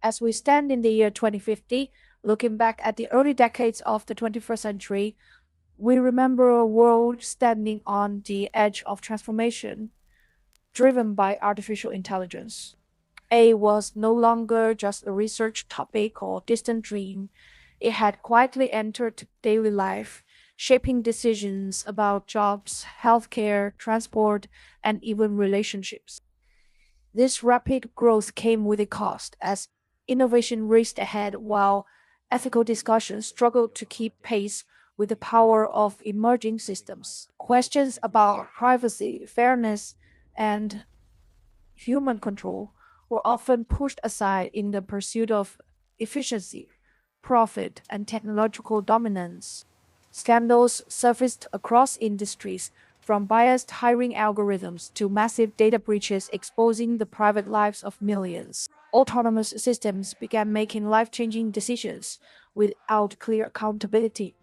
As we stand in the year 2050, looking back at the early decades of the 21st century, we remember a world standing on the edge of transformation, driven by artificial intelligence. AI was no longer just a research topic or distant dream. It had quietly entered daily life, shaping decisions about jobs, healthcare, transport, and even relationships. This rapid growth came with a cost, as innovation raced ahead while ethical discussions struggled to keep pace with the power of emerging systems. Questions about privacy, fairness, and human control were often pushed aside in the pursuit of efficiency, profit, and technological dominance. Scandals surfaced across industries, from biased hiring algorithms to massive data breaches exposing the private lives of millions. Autonomous systems began making life changing decisions without clear accountability,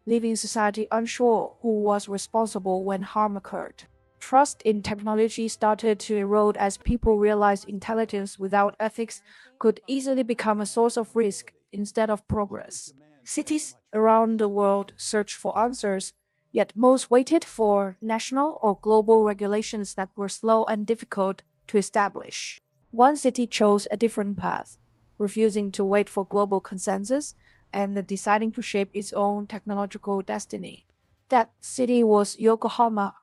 leaving society unsure who was responsible when harm occurred. Trust in technology started to erode as people realized intelligence without ethics could easily become a source of risk instead of progress. Cities around the world searched for answers, yet most waited for national or global regulations that were slow and difficult to establish. One city chose a different path, refusing to wait for global consensus and deciding to shape its own technological destiny. That city was Yokohama,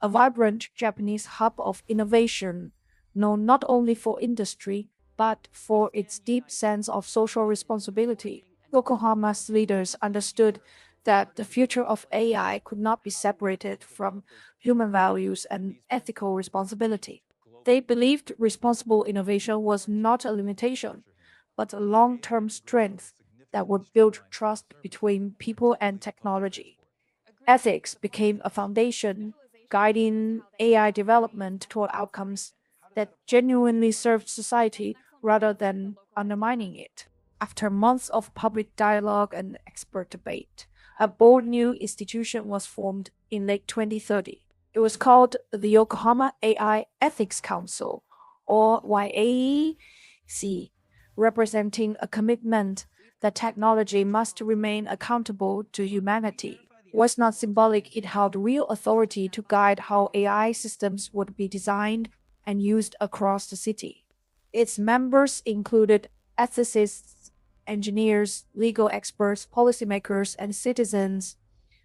a vibrant Japanese hub of innovation, known not only for industry, but for its deep sense of social responsibility. Yokohama's leaders understood that the future of AI could not be separated from human values and ethical responsibility. They believed responsible innovation was not a limitation, but a long term strength that would build trust between people and technology. Ethics became a foundation guiding AI development toward outcomes that genuinely served society rather than undermining it. After months of public dialogue and expert debate, a bold new institution was formed in late 2030. It was called the Yokohama AI Ethics Council, or YAEC, representing a commitment that technology must remain accountable to humanity. Was not symbolic, it held real authority to guide how AI systems would be designed and used across the city. Its members included ethicists, engineers, legal experts, policymakers, and citizens,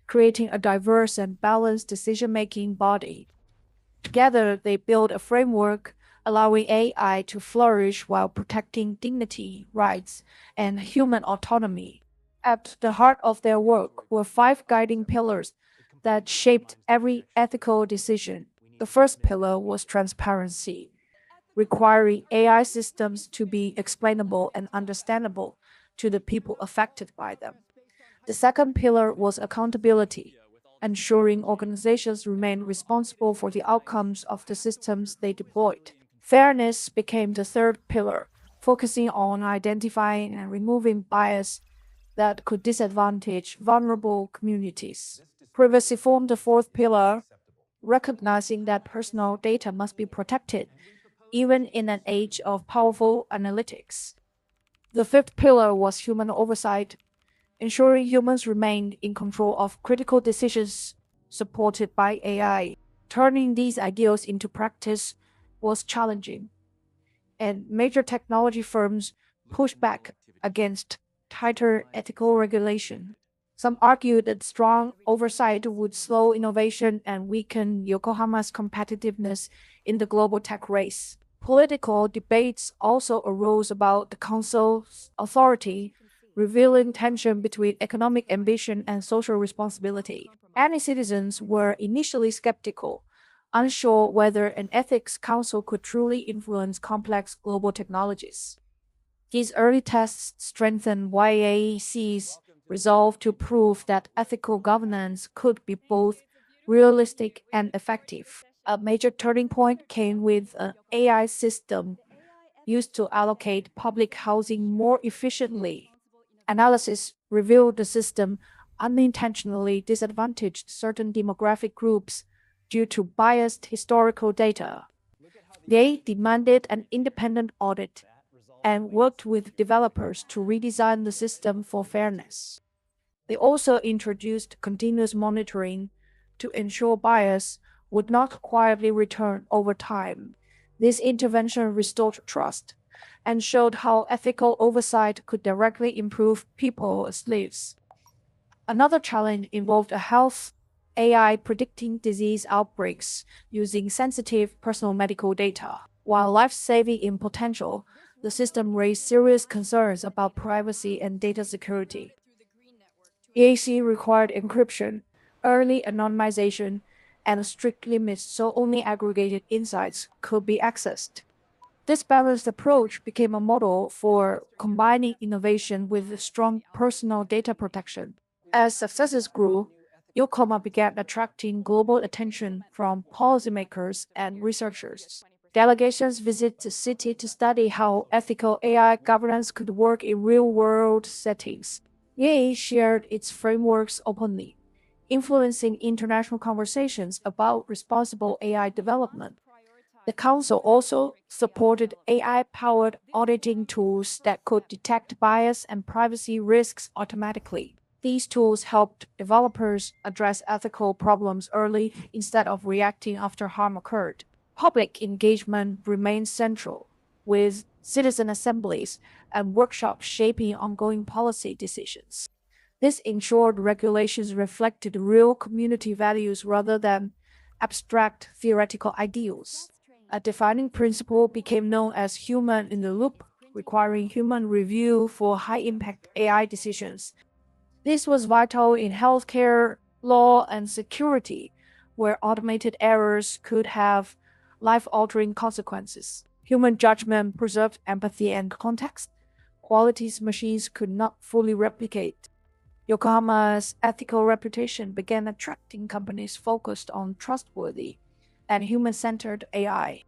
creating a diverse and balanced decision making body. Together, they build a framework allowing AI to flourish while protecting dignity, rights, and human autonomy. At the heart of their work were five guiding pillars that shaped every ethical decision. The first pillar was transparency, requiring AI systems to be explainable and understandable to the people affected by them. The second pillar was accountability, ensuring organizations remain responsible for the outcomes of the systems they deployed. Fairness became the third pillar, focusing on identifying and removing bias that could disadvantage vulnerable communities. Privacy formed the fourth pillar, recognizing that personal data must be protected, even in an age of powerful analytics. The fifth pillar was human oversight, ensuring humans remained in control of critical decisions supported by AI. Turning these ideals into practice was challenging, and major technology firms pushed back against tighter ethical regulation. Some argued that strong oversight would slow innovation and weaken Yokohama's competitiveness in the global tech race. Political debates also arose about the council's authority, revealing tension between economic ambition and social responsibility. Many citizens were initially skeptical, unsure whether an ethics council could truly influence complex global technologies. These early tests strengthened YAC's resolve to prove that ethical governance could be both realistic and effective. A major turning point came with an AI system used to allocate public housing more efficiently. Analysis revealed the system unintentionally disadvantaged certain demographic groups due to biased historical data. They demanded an independent audit, and worked with developers to redesign the system for fairness. They also introduced continuous monitoring to ensure bias would not quietly return over time. This intervention restored trust and showed how ethical oversight could directly improve people's lives. Another challenge involved a health AI predicting disease outbreaks using sensitive personal medical data. While life-saving in potential, the system raised serious concerns about privacy and data security. YAEC required encryption, early anonymization, and strict limits so only aggregated insights could be accessed. This balanced approach became a model for combining innovation with strong personal data protection. As successes grew, Yokohama began attracting global attention from policymakers and researchers. Delegations visit the city to study how ethical AI governance could work in real-world settings. YAEC shared its frameworks openly, influencing international conversations about responsible AI development. The Council also supported AI-powered auditing tools that could detect bias and privacy risks automatically. These tools helped developers address ethical problems early instead of reacting after harm occurred. Public engagement remains central, with citizen assemblies and workshops shaping ongoing policy decisions. This ensured regulations reflected real community values rather than abstract theoretical ideals. A defining principle became known as human in the loop, requiring human review for high impact AI decisions. This was vital in healthcare, law, and security, where automated errors could have life altering consequences. Human judgment preserved empathy and context, qualities machines could not fully replicate. Yokohama's ethical reputation began attracting companies focused on trustworthy and human centered AI.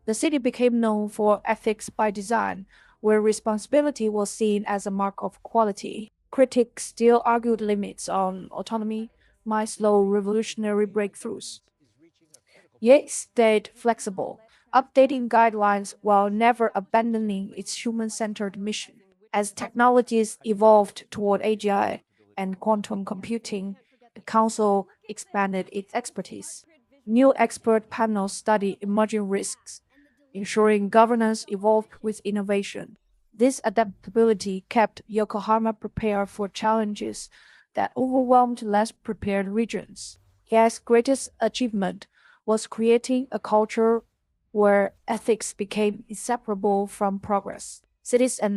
The city became known for ethics by design, where responsibility was seen as a mark of quality. Critics still argued limits on autonomy might slow revolutionary breakthroughs. Yet stayed flexible, updating guidelines while never abandoning its human centered mission. As technologies evolved toward AGI and quantum computing, the Council expanded its expertise. New expert panels studied emerging risks, ensuring governance evolved with innovation. This adaptability kept Yokohama prepared for challenges that overwhelmed less prepared regions. His greatest achievement was creating a culture where ethics became inseparable from progress. Cities and